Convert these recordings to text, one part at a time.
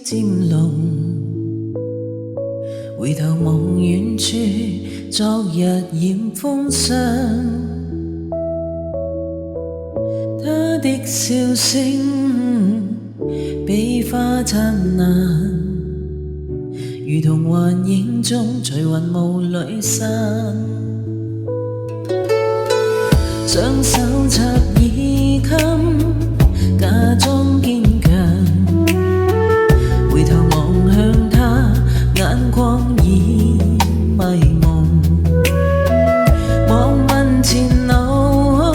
漸濃，回頭望遠處，昨日染風霜。他的笑聲比花燦爛，如同幻影中隨雲霧裏散。雙手插耳襟，假裝堅強，回頭望向他，眼眶已迷蒙。望問前路，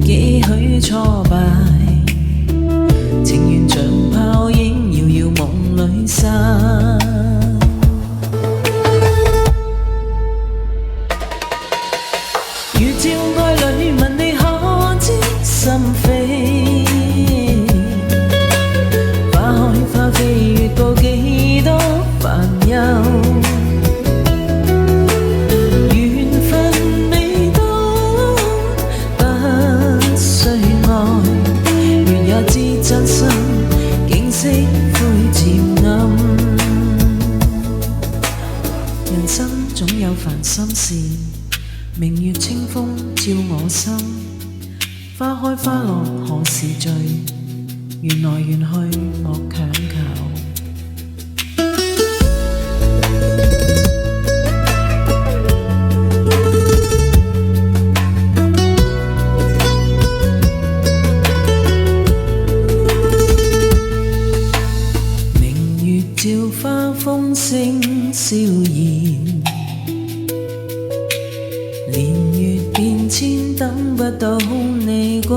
幾許挫敗，情緣像泡影，遙遙夢裏散。如照愛侶問你可知心扉，花開花飛越過幾多煩憂，緣分未到不需愛，緣也知真心景色灰漸暗。人生總有煩心事，明月清風照我心，花開花落何時聚？緣來緣去莫強求。明月照花風聲笑言，年月變遷，等不到你歸。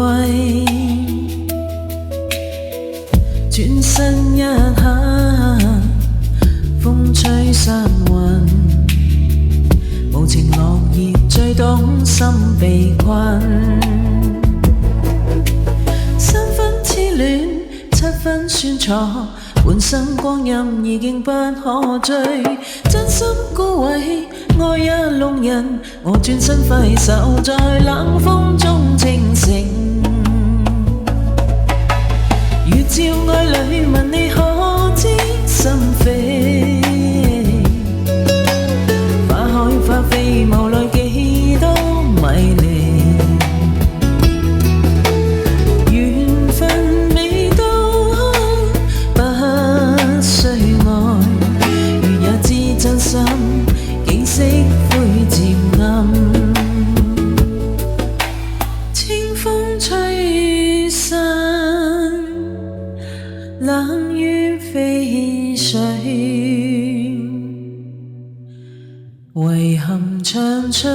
轉身一刻，風吹散雲，無情落葉最懂心被困。三分痴戀，七分酸楚，半生光陰已經不可追，真心孤慰，愛也弄人，我轉身揮手，在冷風中清醒。如照愛侶問你可知心扉，花開花飛無奈幾多迷離，緣分未到不需愛，緣也知真心景色灰漸暗。清風吹散冷雨飛水，遺憾唱出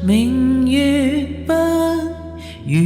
明月不如